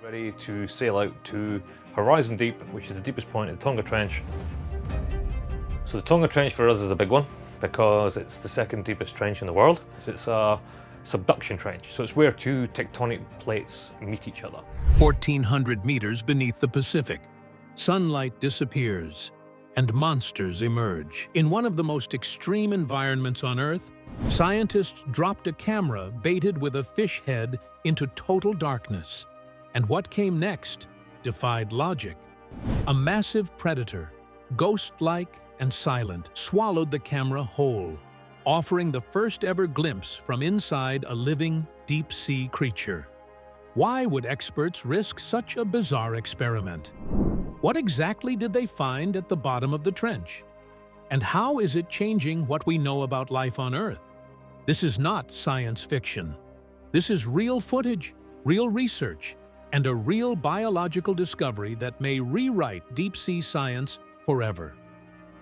Ready to sail out to Horizon Deep, which is the deepest point of the Tonga Trench. So the Tonga Trench for us is a big one because it's the second deepest trench in the world. It's a subduction trench, so it's where two tectonic plates meet each other. 1,400 meters beneath the Pacific, sunlight disappears and monsters emerge. In one of the most extreme environments on Earth, scientists dropped a camera baited with a fish head into total darkness. And what came next defied logic. A massive predator, ghost-like and silent, swallowed the camera whole, offering the first ever glimpse from inside a living, deep-sea creature. Why would experts risk such a bizarre experiment? What exactly did they find at the bottom of the trench? And how is it changing what we know about life on Earth? This is not science fiction. This is real footage, real research, and a real biological discovery that may rewrite deep-sea science forever.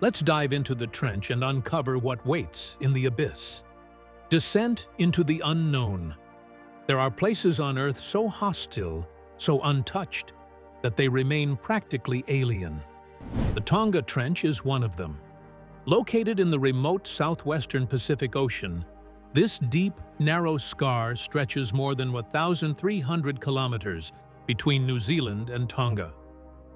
Let's dive into the trench and uncover what waits in the abyss. Descent into the unknown. There are places on Earth so hostile, so untouched, that they remain practically alien. The Tonga Trench is one of them. Located in the remote southwestern Pacific Ocean, this deep, narrow scar stretches more than 1,300 kilometers between New Zealand and Tonga.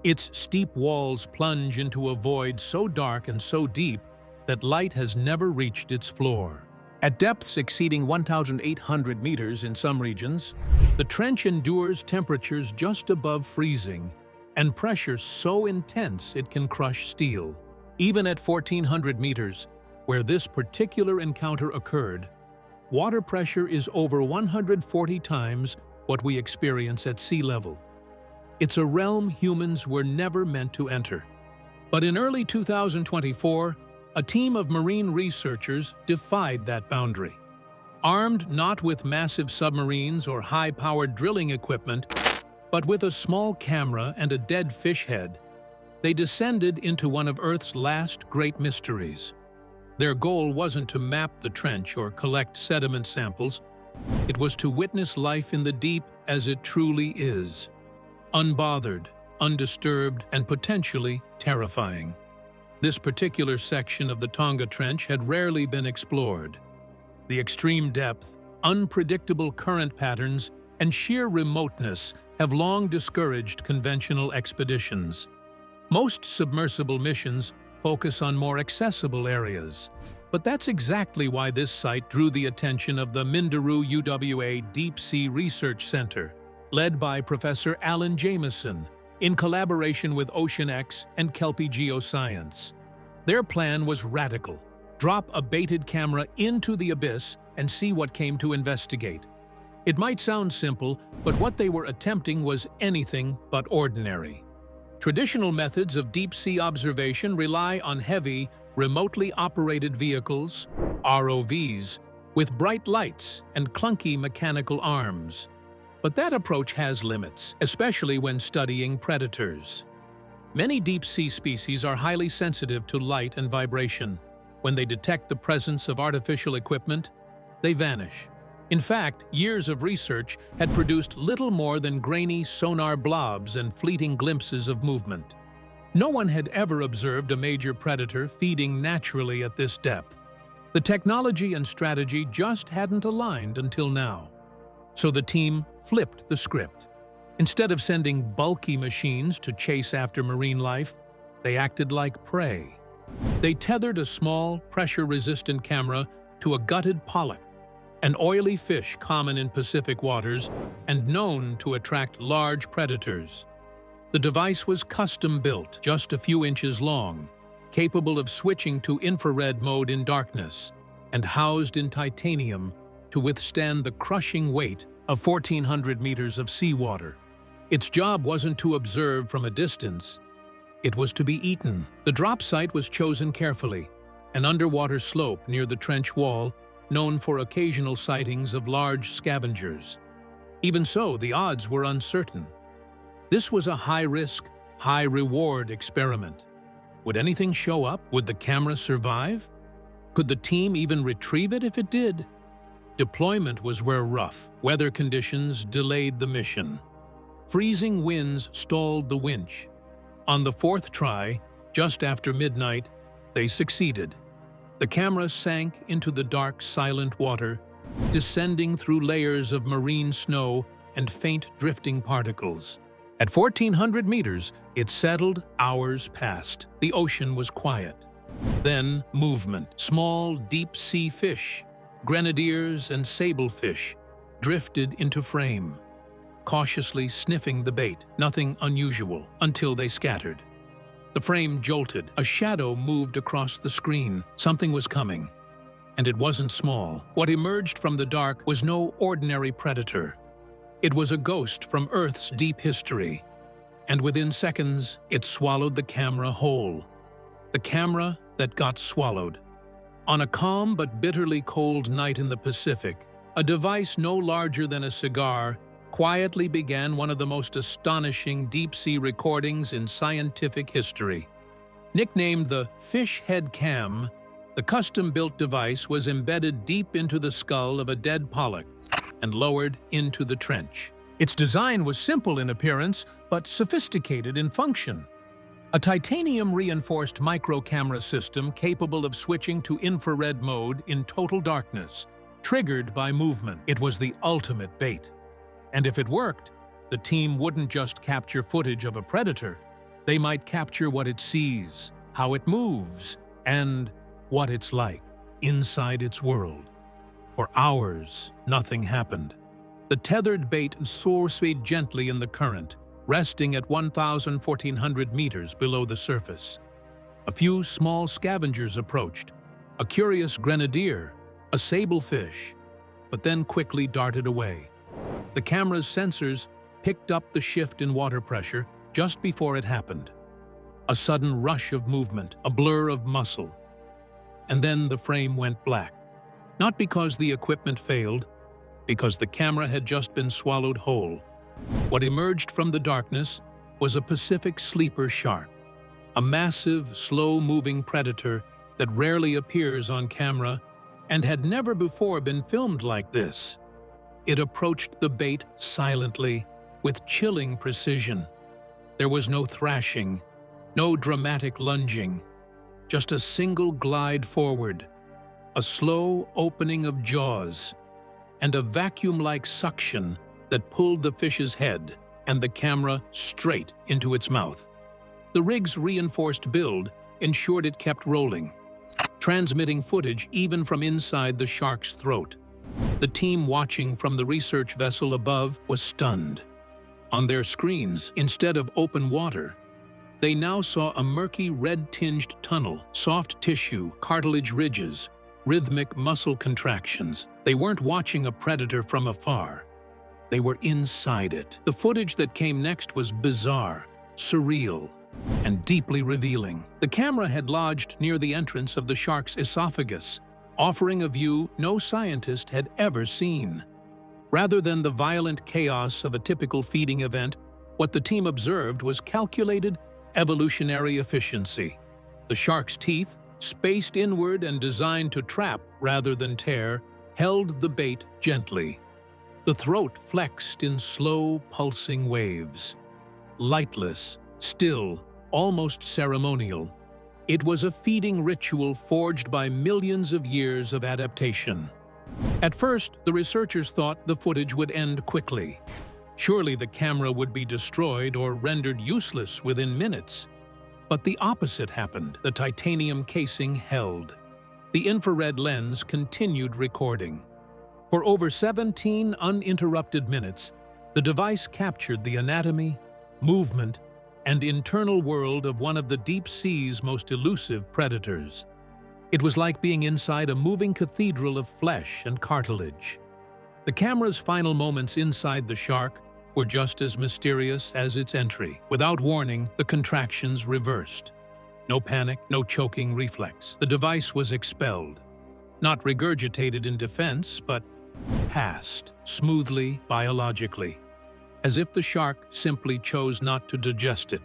Its steep walls plunge into a void so dark and so deep that light has never reached its floor. At depths exceeding 1,800 meters in some regions, the trench endures temperatures just above freezing and pressure so intense it can crush steel. Even at 1,400 meters, where this particular encounter occurred, water pressure is over 140 times what we experience at sea level. It's a realm humans were never meant to enter. But in early 2024, a team of marine researchers defied that boundary. Armed not with massive submarines or high-powered drilling equipment, but with a small camera and a dead fish head, they descended into one of Earth's last great mysteries. Their goal wasn't to map the trench or collect sediment samples. It was to witness life in the deep as it truly is. Unbothered, undisturbed, and potentially terrifying. This particular section of the Tonga Trench had rarely been explored. The extreme depth, unpredictable current patterns, and sheer remoteness have long discouraged conventional expeditions. Most submersible missions focus on more accessible areas. But that's exactly why this site drew the attention of the Minderoo UWA Deep Sea Research Center, led by Professor Alan Jameson, in collaboration with OceanX and Kelpie Geoscience. Their plan was radical: drop a baited camera into the abyss and see what came to investigate. It might sound simple, but what they were attempting was anything but ordinary. Traditional methods of deep-sea observation rely on heavy, remotely operated vehicles, ROVs, with bright lights and clunky mechanical arms. But that approach has limits, especially when studying predators. Many deep-sea species are highly sensitive to light and vibration. When they detect the presence of artificial equipment, they vanish. In fact, years of research had produced little more than grainy sonar blobs and fleeting glimpses of movement. No one had ever observed a major predator feeding naturally at this depth. The technology and strategy just hadn't aligned until now. So the team flipped the script. Instead of sending bulky machines to chase after marine life, they acted like prey. They tethered a small, pressure-resistant camera to a gutted pollock, an oily fish common in Pacific waters and known to attract large predators. The device was custom-built, just a few inches long, capable of switching to infrared mode in darkness, and housed in titanium to withstand the crushing weight of 1,400 meters of seawater. Its job wasn't to observe from a distance. It was to be eaten. The drop site was chosen carefully, an underwater slope near the trench wall, known for occasional sightings of large scavengers. Even so, the odds were uncertain. This was a high-risk, high-reward experiment. Would anything show up? Would the camera survive? Could the team even retrieve it if it did? Deployment was where rough weather conditions delayed the mission. freezing winds stalled the winch. On the fourth try, just after midnight, they succeeded. The camera sank into the dark, silent water, descending through layers of marine snow and faint drifting particles. At 1,400 meters, it settled. Hours passed. The ocean was quiet. Then movement. Small, deep-sea fish, grenadiers and sablefish, drifted into frame, cautiously sniffing the bait. Nothing unusual, until they scattered. The frame jolted. A shadow moved across the screen. Something was coming. And it wasn't small. What emerged from the dark was no ordinary predator. It was a ghost from Earth's deep history. And within seconds, it swallowed the camera whole. The camera that got swallowed. On a calm but bitterly cold night in the Pacific, a device no larger than a cigar quietly began one of the most astonishing deep-sea recordings in scientific history. Nicknamed the Fish Head Cam, the custom-built device was embedded deep into the skull of a dead pollock and lowered into the trench. Its design was simple in appearance, but sophisticated in function. A titanium-reinforced micro-camera system capable of switching to infrared mode in total darkness, triggered by movement. It was the ultimate bait. And if it worked, the team wouldn't just capture footage of a predator. They might capture what it sees, how it moves, and what it's like inside its world. For hours, nothing happened. The tethered bait swayed gently in the current, resting at 1,400 meters below the surface. A few small scavengers approached, a curious grenadier, a sablefish, but then quickly darted away. The camera's sensors picked up the shift in water pressure just before it happened. A sudden rush of movement, a blur of muscle. And then the frame went black. Not because the equipment failed, because the camera had just been swallowed whole. What emerged from the darkness was a Pacific sleeper shark, a massive, slow-moving predator that rarely appears on camera and had never before been filmed like this. It approached the bait silently, with chilling precision. There was no thrashing, no dramatic lunging, just a single glide forward, a slow opening of jaws, and a vacuum-like suction that pulled the fish's head and the camera straight into its mouth. The rig's reinforced build ensured it kept rolling, transmitting footage even from inside the shark's throat. The team watching from the research vessel above was stunned. On their screens, instead of open water, they now saw a murky red-tinged tunnel, soft tissue, cartilage ridges, rhythmic muscle contractions. They weren't watching a predator from afar. They were inside it. The footage that came next was bizarre, surreal, and deeply revealing. The camera had lodged near the entrance of the shark's esophagus, offering a view no scientist had ever seen. Rather than the violent chaos of a typical feeding event, what the team observed was calculated evolutionary efficiency. The shark's teeth, spaced inward and designed to trap rather than tear, held the bait gently. The throat flexed in slow, pulsing waves. Lightless, still, almost ceremonial. It was a feeding ritual forged by millions of years of adaptation. At first, the researchers thought the footage would end quickly. Surely the camera would be destroyed or rendered useless within minutes. But the opposite happened. The titanium casing held. The infrared lens continued recording. For over 17 uninterrupted minutes, the device captured the anatomy, movement, and internal world of one of the deep sea's most elusive predators. It was like being inside a moving cathedral of flesh and cartilage. The camera's final moments inside the shark were just as mysterious as its entry. Without warning, the contractions reversed. No panic, no choking reflex. The device was expelled. Not regurgitated in defense, but passed, smoothly, biologically, as if the shark simply chose not to digest it.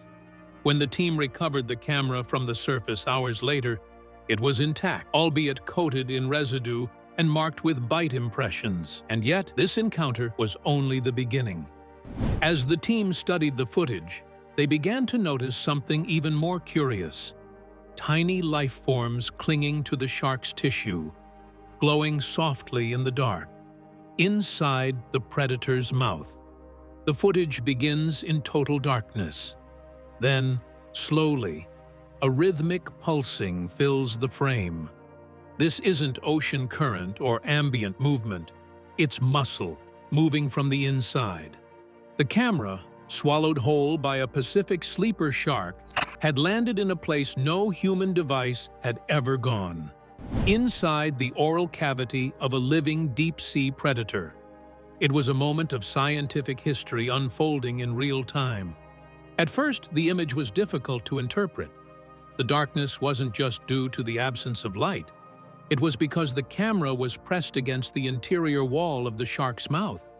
When the team recovered the camera from the surface hours later, it was intact, albeit coated in residue and marked with bite impressions. And yet, this encounter was only the beginning. As the team studied the footage, they began to notice something even more curious. Tiny life forms clinging to the shark's tissue, glowing softly in the dark, inside the predator's mouth. The footage begins in total darkness. Then, slowly, a rhythmic pulsing fills the frame. This isn't ocean current or ambient movement. It's muscle moving from the inside. The camera, swallowed whole by a Pacific sleeper shark, had landed in a place no human device had ever gone. Inside the oral cavity of a living deep-sea predator. It was a moment of scientific history unfolding in real time. At first, the image was difficult to interpret. The darkness wasn't just due to the absence of light. It was because the camera was pressed against the interior wall of the shark's mouth.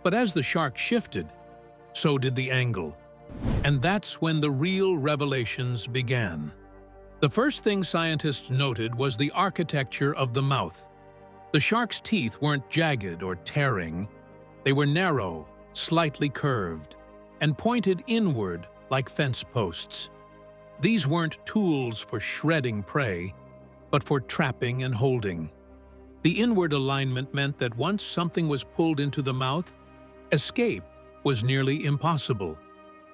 But as the shark shifted, so did the angle. And that's when the real revelations began. The first thing scientists noted was the architecture of the mouth. The shark's teeth weren't jagged or tearing. They were narrow, slightly curved, and pointed inward like fence posts. These weren't tools for shredding prey, but for trapping and holding. The inward alignment meant that once something was pulled into the mouth, escape was nearly impossible.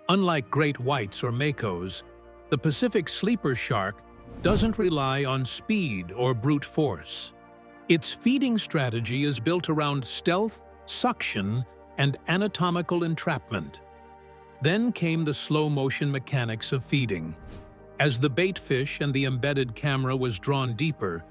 Unlike great whites or makos, the Pacific sleeper shark doesn't rely on speed or brute force. Its feeding strategy is built around stealth, suction, and anatomical entrapment. Then came the slow-motion mechanics of feeding. As the bait fish and the embedded camera was drawn deeper,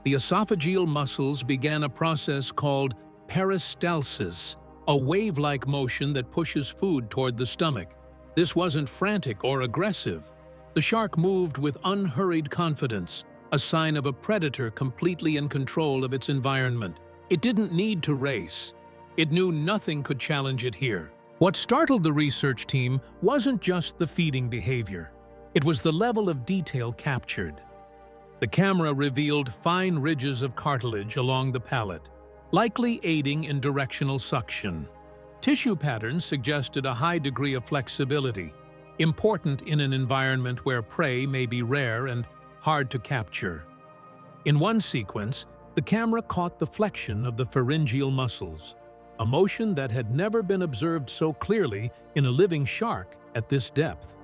the esophageal muscles began a process called peristalsis, a wave-like motion that pushes food toward the stomach. This wasn't frantic or aggressive. The shark moved with unhurried confidence, a sign of a predator completely in control of its environment. It didn't need to race. It knew nothing could challenge it here. What startled the research team wasn't just the feeding behavior. It was the level of detail captured. The camera revealed fine ridges of cartilage along the palate, likely aiding in directional suction. Tissue patterns suggested a high degree of flexibility, important in an environment where prey may be rare and hard to capture. In one sequence, the camera caught the flexion of the pharyngeal muscles, a motion that had never been observed so clearly in a living shark at this depth.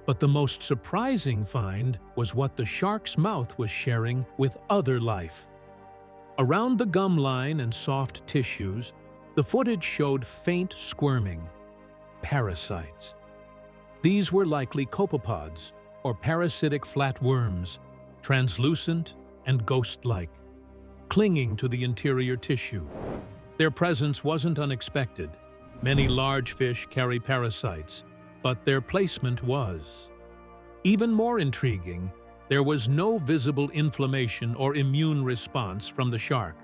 But the most surprising find was what the shark's mouth was sharing with other life. Around the gum line and soft tissues, the footage showed faint squirming. Parasites. These were likely copepods, or parasitic flatworms, translucent and ghost-like, clinging to the interior tissue. Their presence wasn't unexpected. Many large fish carry parasites, but their placement was. Even more intriguing, there was no visible inflammation or immune response from the shark.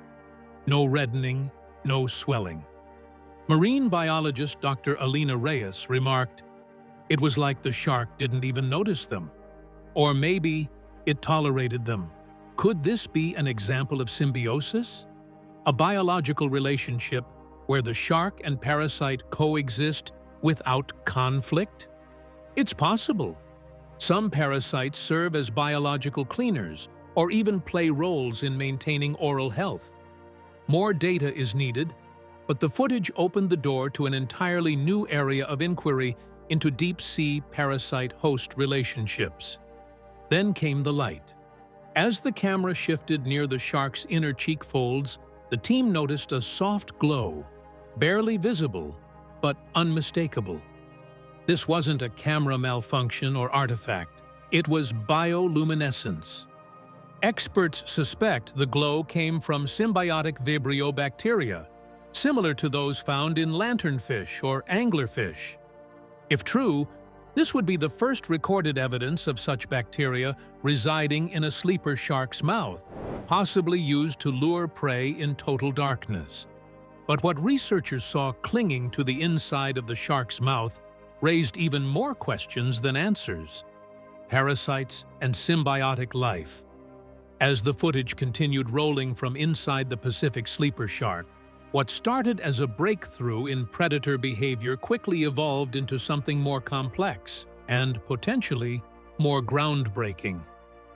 No reddening, no swelling. Marine biologist Dr. Alina Reyes remarked, "It was like the shark didn't even notice them. Or maybe it tolerated them. Could this be an example of symbiosis? A biological relationship where the shark and parasite coexist without conflict? It's possible. Some parasites serve as biological cleaners or even play roles in maintaining oral health. More data is needed, but the footage opened the door to an entirely new area of inquiry into deep-sea parasite-host relationships. Then came the light. As the camera shifted near the shark's inner cheek folds, the team noticed a soft glow, barely visible, but unmistakable. This wasn't a camera malfunction or artifact. It was bioluminescence. Experts suspect the glow came from symbiotic Vibrio bacteria, similar to those found in lanternfish or anglerfish. If true, this would be the first recorded evidence of such bacteria residing in a sleeper shark's mouth, possibly used to lure prey in total darkness. But what researchers saw clinging to the inside of the shark's mouth raised even more questions than answers. Parasites and symbiotic life. As the footage continued rolling from inside the Pacific sleeper shark, What started as a breakthrough in predator behavior quickly evolved into something more complex and, potentially, more groundbreaking.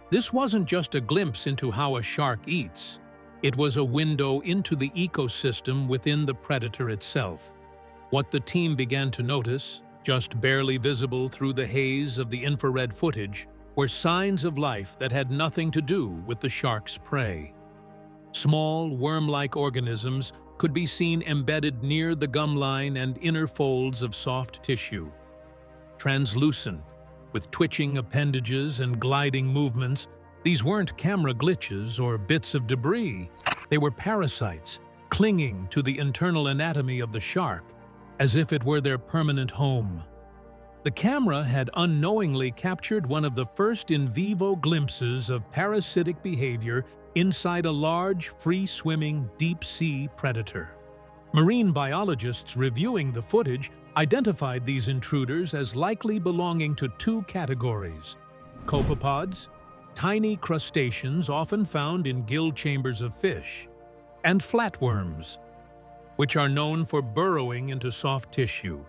This wasn't just a glimpse into how a shark eats. It was a window into the ecosystem within the predator itself. What the team began to notice, just barely visible through the haze of the infrared footage, were signs of life that had nothing to do with the shark's prey. Small, worm-like organisms could be seen embedded near the gum line and inner folds of soft tissue. Translucent, with twitching appendages and gliding movements, these weren't camera glitches or bits of debris. They were parasites, clinging to the internal anatomy of the shark, as if it were their permanent home. The camera had unknowingly captured one of the first in vivo glimpses of parasitic behavior inside a large, free-swimming, deep-sea predator. Marine biologists reviewing the footage identified these intruders as likely belonging to two categories: copepods, tiny crustaceans often found in gill chambers of fish, and flatworms, which are known for burrowing into soft tissue.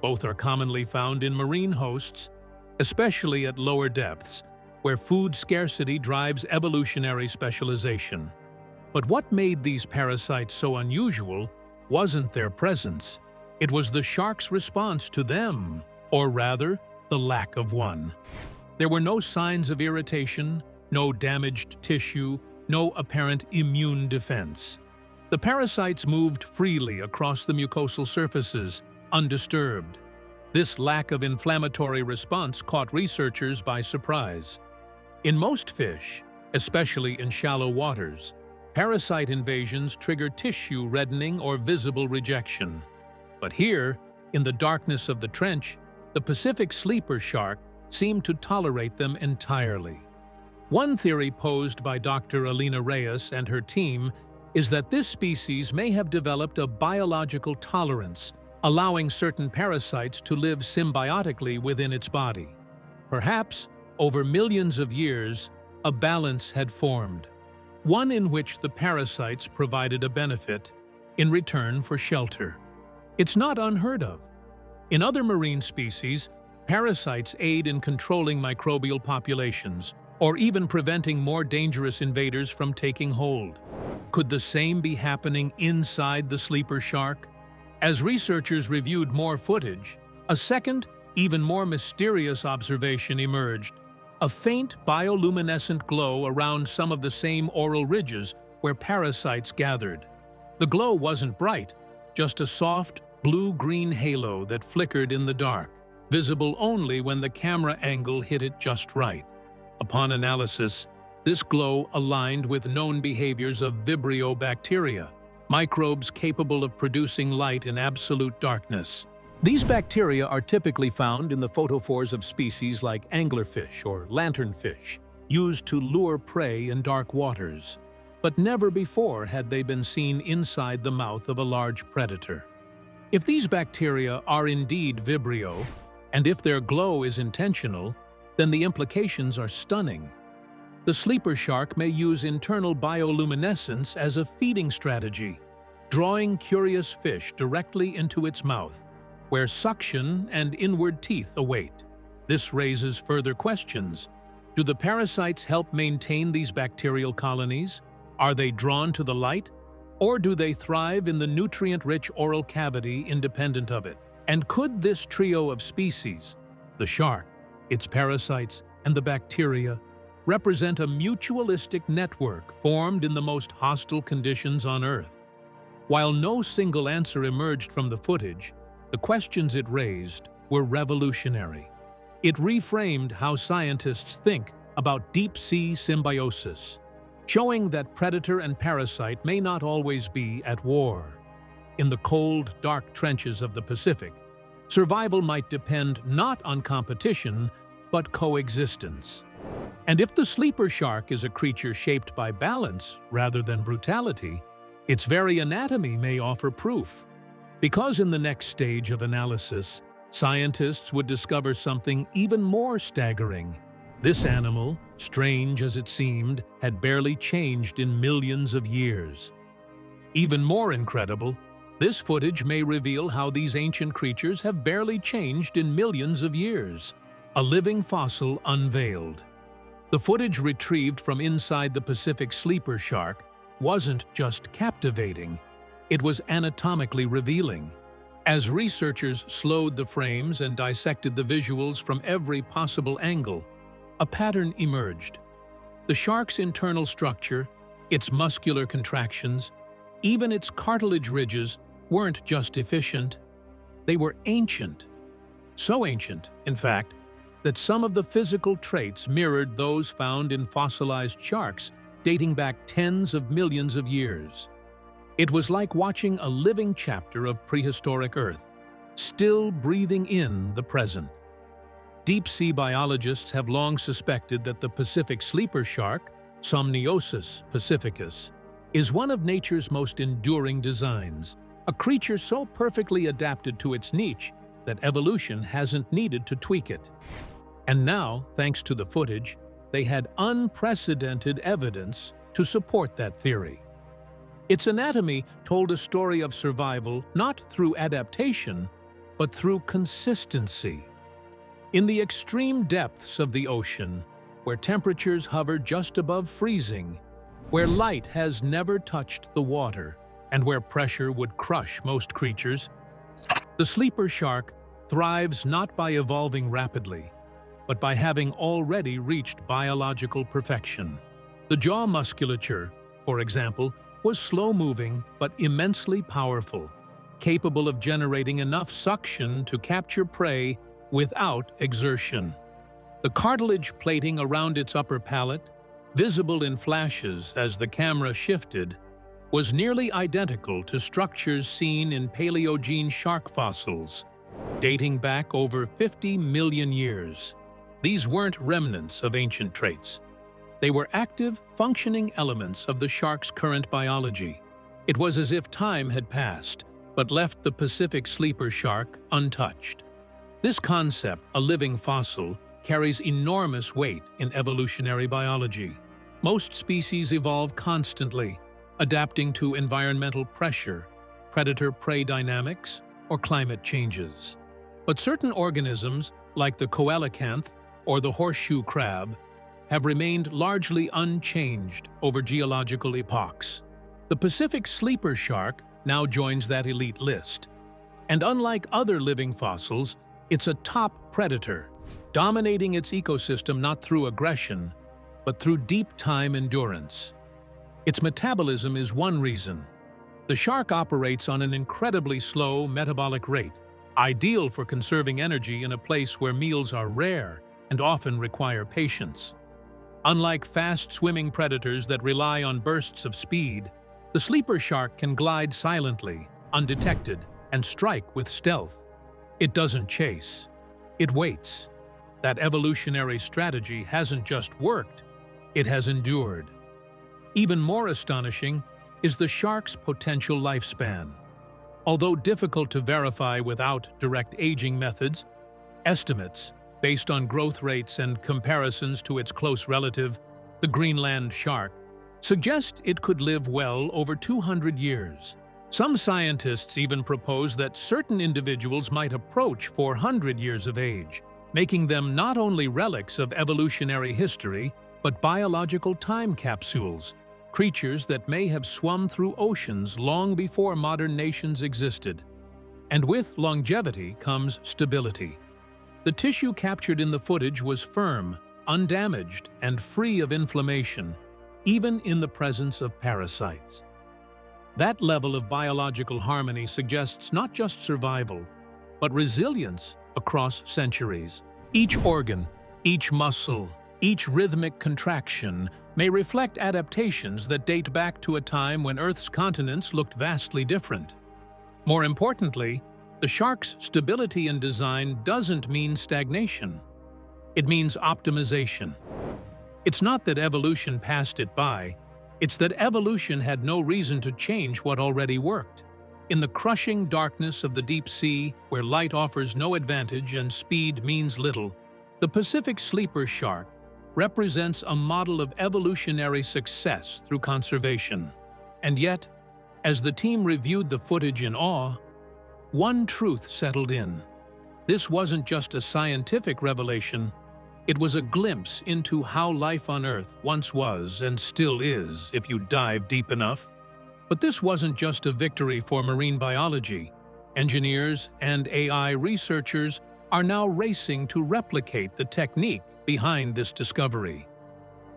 Both are commonly found in marine hosts, especially at lower depths, where food scarcity drives evolutionary specialization. But what made these parasites so unusual wasn't their presence. It was the shark's response to them, or rather, the lack of one. There were no signs of irritation, no damaged tissue, no apparent immune defense. The parasites moved freely across the mucosal surfaces, undisturbed. This lack of inflammatory response caught researchers by surprise. In most fish, especially in shallow waters, parasite invasions trigger tissue reddening or visible rejection. But here, in the darkness of the trench, the Pacific sleeper shark seemed to tolerate them entirely. One theory posed by Dr. Alina Reyes and her team is that this species may have developed a biological tolerance, allowing certain parasites to live symbiotically within its body. Perhaps, over millions of years, a balance had formed, one in which the parasites provided a benefit in return for shelter. It's not unheard of. In other marine species, parasites aid in controlling microbial populations, or even preventing more dangerous invaders from taking hold. Could the same be happening inside the sleeper shark? As researchers reviewed more footage, a second, even more mysterious observation emerged: a faint bioluminescent glow around some of the same oral ridges where parasites gathered. The glow wasn't bright, just a soft, blue-green halo that flickered in the dark, visible only when the camera angle hit it just right. Upon analysis, this glow aligned with known behaviors of Vibrio bacteria, microbes capable of producing light in absolute darkness. These bacteria are typically found in the photophores of species like anglerfish or lanternfish, used to lure prey in dark waters. But never before had they been seen inside the mouth of a large predator. If these bacteria are indeed Vibrio, and if their glow is intentional, then the implications are stunning. The sleeper shark may use internal bioluminescence as a feeding strategy, drawing curious fish directly into its mouth, where suction and inward teeth await. This raises further questions. Do the parasites help maintain these bacterial colonies? Are they drawn to the light? Or do they thrive in the nutrient-rich oral cavity independent of it? And could this trio of species, the shark, its parasites, and the bacteria, represent a mutualistic network formed in the most hostile conditions on Earth? While no single answer emerged from the footage, the questions it raised were revolutionary. It reframed how scientists think about deep-sea symbiosis, showing that predator and parasite may not always be at war. In the cold, dark trenches of the Pacific, survival might depend not on competition, but coexistence. And if the sleeper shark is a creature shaped by balance rather than brutality, its very anatomy may offer proof. Because in the next stage of analysis, scientists would discover something even more staggering. This animal, strange as it seemed, had barely changed in millions of years. Even more incredible, this footage may reveal how these ancient creatures have barely changed in millions of years. A living fossil unveiled. The footage retrieved from inside the Pacific sleeper shark wasn't just captivating, it was anatomically revealing. As researchers slowed the frames and dissected the visuals from every possible angle, a pattern emerged. The shark's internal structure, its muscular contractions, even its cartilage ridges weren't just efficient, they were ancient. So ancient, in fact, that some of the physical traits mirrored those found in fossilized sharks dating back tens of millions of years. It was like watching a living chapter of prehistoric Earth, still breathing in the present. Deep-sea biologists have long suspected that the Pacific sleeper shark, Somniosus pacificus, is one of nature's most enduring designs, a creature so perfectly adapted to its niche that evolution hasn't needed to tweak it. And now, thanks to the footage, they had unprecedented evidence to support that theory. Its anatomy told a story of survival not through adaptation, but through consistency. In the extreme depths of the ocean, where temperatures hover just above freezing, where light has never touched the water, and where pressure would crush most creatures, the sleeper shark thrives not by evolving rapidly, but by having already reached biological perfection. The jaw musculature, for example, was slow-moving but immensely powerful, capable of generating enough suction to capture prey without exertion. The cartilage plating around its upper palate, visible in flashes as the camera shifted, was nearly identical to structures seen in Paleogene shark fossils, dating back over 50 million years. These weren't remnants of ancient traits. They were active, functioning elements of the shark's current biology. It was as if time had passed, but left the Pacific sleeper shark untouched. This concept, a living fossil, carries enormous weight in evolutionary biology. Most species evolve constantly, adapting to environmental pressure, predator-prey dynamics, or climate changes. But certain organisms, like the coelacanth or the horseshoe crab, have remained largely unchanged over geological epochs. The Pacific sleeper shark now joins that elite list. And unlike other living fossils, it's a top predator, dominating its ecosystem not through aggression, but through deep time endurance. Its metabolism is one reason. The shark operates on an incredibly slow metabolic rate, ideal for conserving energy in a place where meals are rare and often require patience. Unlike fast-swimming predators that rely on bursts of speed, the sleeper shark can glide silently, undetected, and strike with stealth. It doesn't chase. It waits. That evolutionary strategy hasn't just worked, it has endured. Even more astonishing is the shark's potential lifespan. Although difficult to verify without direct aging methods, estimates, based on growth rates and comparisons to its close relative, the Greenland shark, suggest it could live well over 200 years. Some scientists even propose that certain individuals might approach 400 years of age, making them not only relics of evolutionary history, but biological time capsules, creatures that may have swum through oceans long before modern nations existed. And with longevity comes stability. The tissue captured in the footage was firm, undamaged, and free of inflammation, even in the presence of parasites. That level of biological harmony suggests not just survival, but resilience across centuries. Each organ, each muscle, each rhythmic contraction may reflect adaptations that date back to a time when Earth's continents looked vastly different. More importantly, the shark's stability and design doesn't mean stagnation. It means optimization. It's not that evolution passed it by, it's that evolution had no reason to change what already worked. In the crushing darkness of the deep sea, where light offers no advantage and speed means little, the Pacific sleeper shark represents a model of evolutionary success through conservation. And yet, As the team reviewed the footage in awe, one truth settled in. This wasn't just a scientific revelation, it was a glimpse into how life on Earth once was and still is if you dive deep enough. But this wasn't just a victory for marine biology. Engineers and AI researchers are now racing to replicate the technique behind this discovery.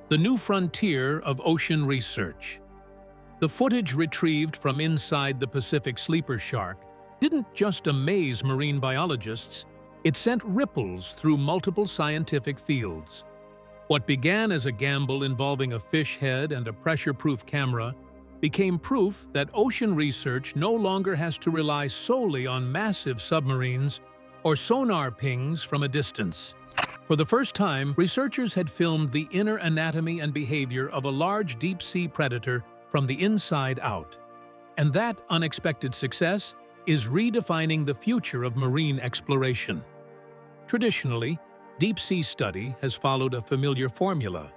The new frontier of ocean research. The footage retrieved from inside the Pacific sleeper shark didn't just amaze marine biologists, it sent ripples through multiple scientific fields. What began as a gamble involving a fish head and a pressure-proof camera became proof that ocean research no longer has to rely solely on massive submarines or sonar pings from a distance. For the first time, researchers had filmed the inner anatomy and behavior of a large deep-sea predator from the inside out. And that unexpected success is redefining the future of marine exploration. Traditionally, deep-sea study has followed a familiar formula: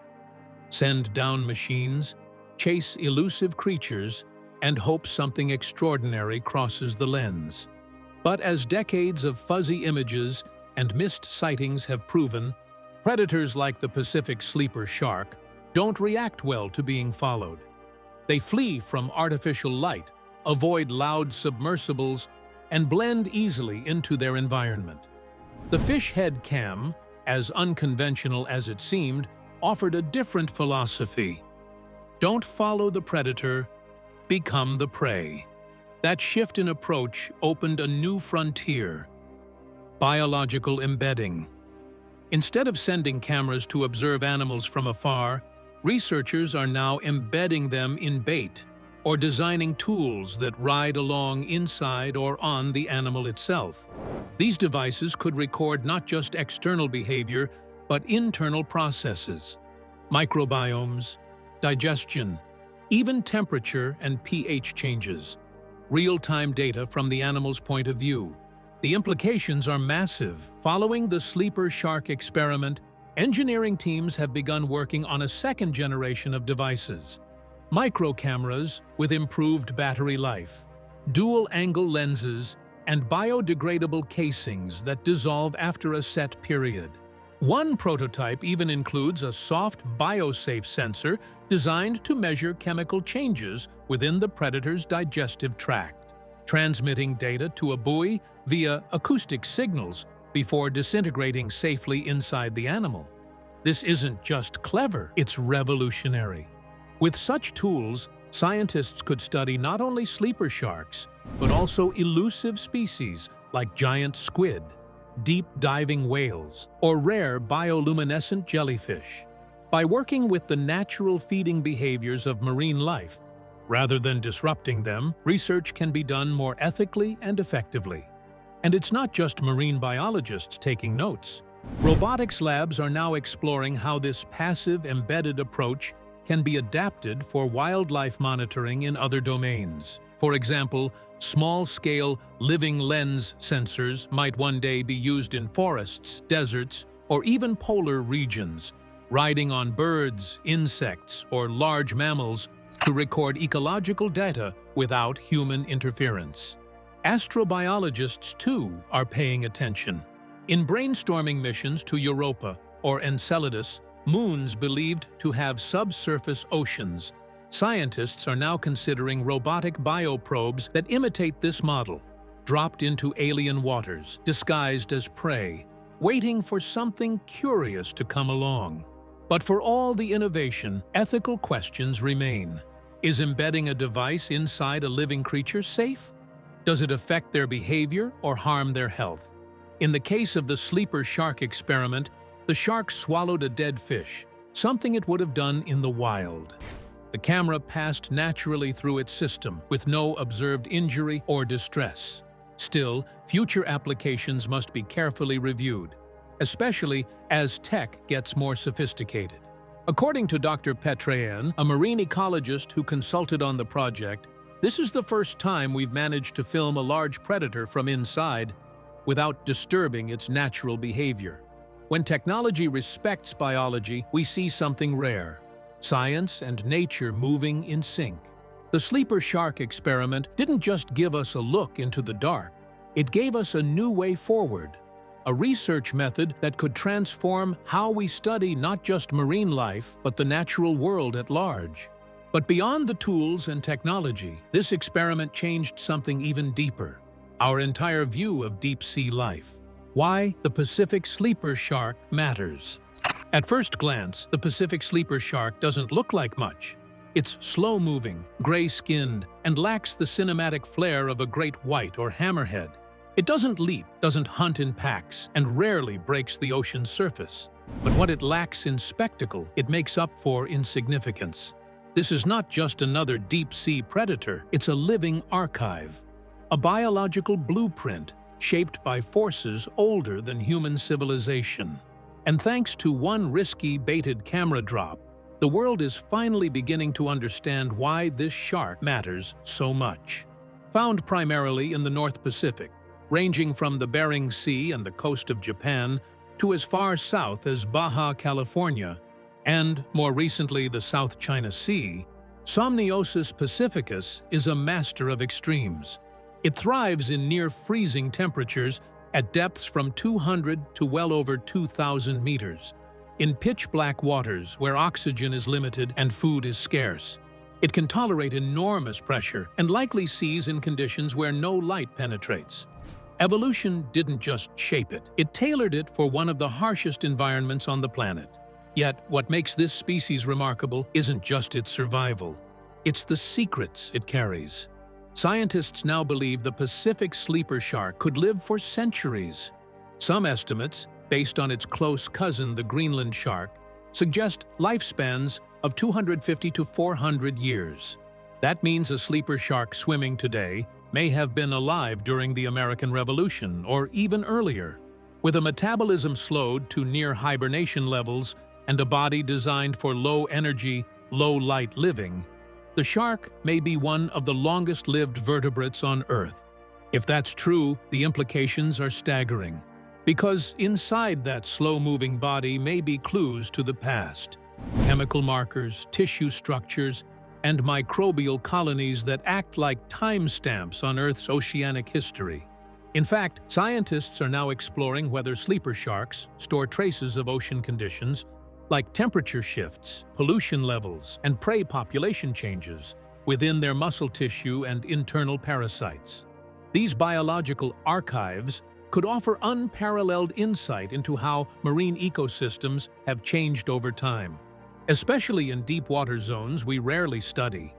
send down machines, chase elusive creatures, and hope something extraordinary crosses the lens. But as decades of fuzzy images and missed sightings have proven, predators like the Pacific sleeper shark don't react well to being followed. They flee from artificial light, avoid loud submersibles, and blend easily into their environment. The fish head cam, as unconventional as it seemed, offered a different philosophy. Don't follow the predator, become the prey. That shift in approach opened a new frontier: biological embedding. Instead of sending cameras to observe animals from afar, researchers are now embedding them in bait or designing tools that ride along inside or on the animal itself. These devices could record not just external behavior, but internal processes, microbiomes, digestion, even temperature and pH changes, real-time data from the animal's point of view. The implications are massive. Following the sleeper shark experiment, engineering teams have begun working on a second generation of devices: micro cameras with improved battery life, dual-angle lenses, and biodegradable casings that dissolve after a set period. One prototype even includes a soft biosafe sensor designed to measure chemical changes within the predator's digestive tract, transmitting data to a buoy via acoustic signals before disintegrating safely inside the animal. This isn't just clever, it's revolutionary. With such tools, scientists could study not only sleeper sharks, but also elusive species like giant squid, deep-diving whales, or rare bioluminescent jellyfish. By working with the natural feeding behaviors of marine life, rather than disrupting them, research can be done more ethically and effectively. And it's not just marine biologists taking notes. Robotics labs are now exploring how this passive, embedded approach can be adapted for wildlife monitoring in other domains. For example, small-scale living lens sensors might one day be used in forests, deserts, or even polar regions, riding on birds, insects, or large mammals to record ecological data without human interference. Astrobiologists, too, are paying attention. In brainstorming missions to Europa or Enceladus, moons believed to have subsurface oceans, scientists are now considering robotic bioprobes that imitate this model, dropped into alien waters, disguised as prey, waiting for something curious to come along. But for all the innovation, ethical questions remain. Is embedding a device inside a living creature safe? Does it affect their behavior or harm their health? In the case of the sleeper shark experiment, the shark swallowed a dead fish, something it would have done in the wild. The camera passed naturally through its system, with no observed injury or distress. Still, future applications must be carefully reviewed, especially as tech gets more sophisticated. According to Dr. Petraean, a marine ecologist who consulted on the project, this is the first time we've managed to film a large predator from inside without disturbing its natural behavior. When technology respects biology, we see something rare: science and nature moving in sync. The sleeper shark experiment didn't just give us a look into the dark, it gave us a new way forward, a research method that could transform how we study not just marine life, but the natural world at large. But beyond the tools and technology, this experiment changed something even deeper: our entire view of deep-sea life. Why the Pacific sleeper shark matters. At first glance, the Pacific sleeper shark doesn't look like much. It's slow-moving, gray-skinned, and lacks the cinematic flair of a great white or hammerhead. It doesn't leap, doesn't hunt in packs, and rarely breaks the ocean's surface. But what it lacks in spectacle, it makes up for in significance. This is not just another deep-sea predator, it's a living archive, a biological blueprint shaped by forces older than human civilization. And thanks to one risky baited camera drop, the world is finally beginning to understand why this shark matters so much. Found primarily in the North Pacific, ranging from the Bering Sea and the coast of Japan to as far south as Baja California, and more recently the South China Sea, Somniosus pacificus is a master of extremes. It thrives in near-freezing temperatures at depths from 200 to well over 2,000 meters, in pitch-black waters where oxygen is limited and food is scarce. It can tolerate enormous pressure and likely sees in conditions where no light penetrates. Evolution didn't just shape it, it tailored it for one of the harshest environments on the planet. Yet, what makes this species remarkable isn't just its survival, it's the secrets it carries. Scientists now believe the Pacific sleeper shark could live for centuries. Some estimates, based on its close cousin, the Greenland shark, suggest lifespans of 250 to 400 years. That means a sleeper shark swimming today may have been alive during the American Revolution or even earlier. With a metabolism slowed to near hibernation levels and a body designed for low-energy, low-light living, the shark may be one of the longest-lived vertebrates on Earth. If that's true, the implications are staggering, because inside that slow-moving body may be clues to the past, chemical markers, tissue structures, and microbial colonies that act like timestamps on Earth's oceanic history. In fact, scientists are now exploring whether sleeper sharks store traces of ocean conditions like temperature shifts, pollution levels, and prey population changes within their muscle tissue and internal parasites. These biological archives could offer unparalleled insight into how marine ecosystems have changed over time, especially in deep water zones we rarely study.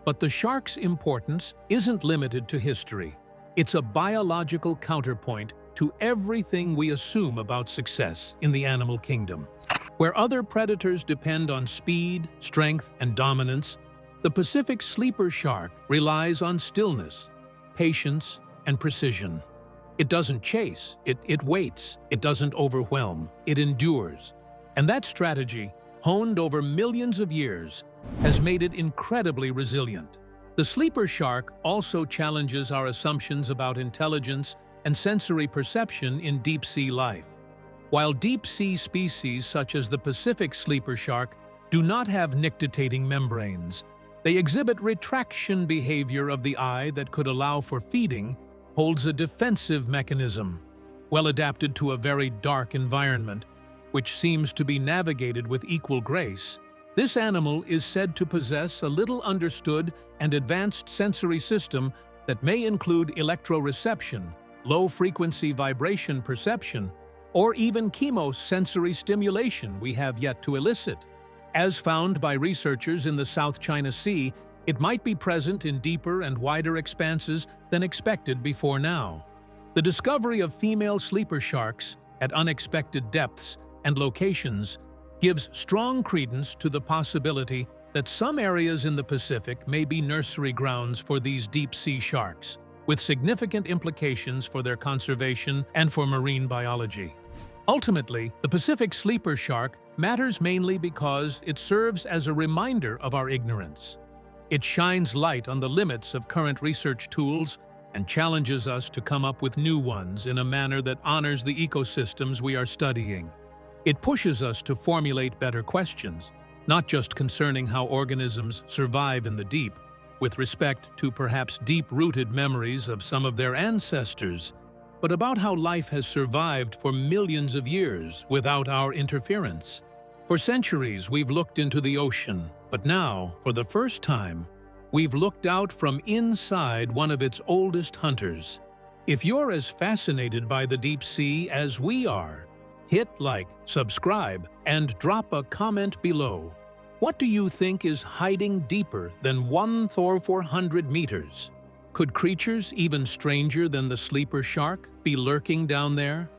But the shark's importance isn't limited to history. It's a biological counterpoint to everything we assume about success in the animal kingdom. Where other predators depend on speed, strength, and dominance, the Pacific sleeper shark relies on stillness, patience, and precision. It doesn't chase, it waits. It doesn't overwhelm, it endures. And that strategy, honed over millions of years, has made it incredibly resilient. The sleeper shark also challenges our assumptions about intelligence and sensory perception in deep-sea life. While deep-sea species such as the Pacific sleeper shark do not have nictitating membranes, they exhibit retraction behavior of the eye that could allow for feeding, holds a defensive mechanism, well adapted to a very dark environment, which seems to be navigated with equal grace. This animal is said to possess a little understood and advanced sensory system that may include electroreception, low-frequency vibration perception, or even chemosensory stimulation we have yet to elicit. As found by researchers in the South China Sea, it might be present in deeper and wider expanses than expected before now. The discovery of female sleeper sharks at unexpected depths and locations gives strong credence to the possibility that some areas in the Pacific may be nursery grounds for these deep-sea sharks, with significant implications for their conservation and for marine biology. Ultimately, the Pacific sleeper shark matters mainly because it serves as a reminder of our ignorance. It shines light on the limits of current research tools and challenges us to come up with new ones in a manner that honors the ecosystems we are studying. It pushes us to formulate better questions, not just concerning how organisms survive in the deep, with respect to perhaps deep-rooted memories of some of their ancestors, but about how life has survived for millions of years without our interference. For centuries, we've looked into the ocean, but now, for the first time, we've looked out from inside one of its oldest hunters. If you're as fascinated by the deep sea as we are, hit like, subscribe, and drop a comment below. What do you think is hiding deeper than 1,400 meters? Could creatures even stranger than the sleeper shark be lurking down there?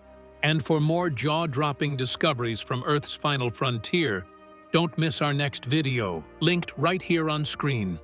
And for more jaw-dropping discoveries from Earth's final frontier, don't miss our next video, linked right here on screen.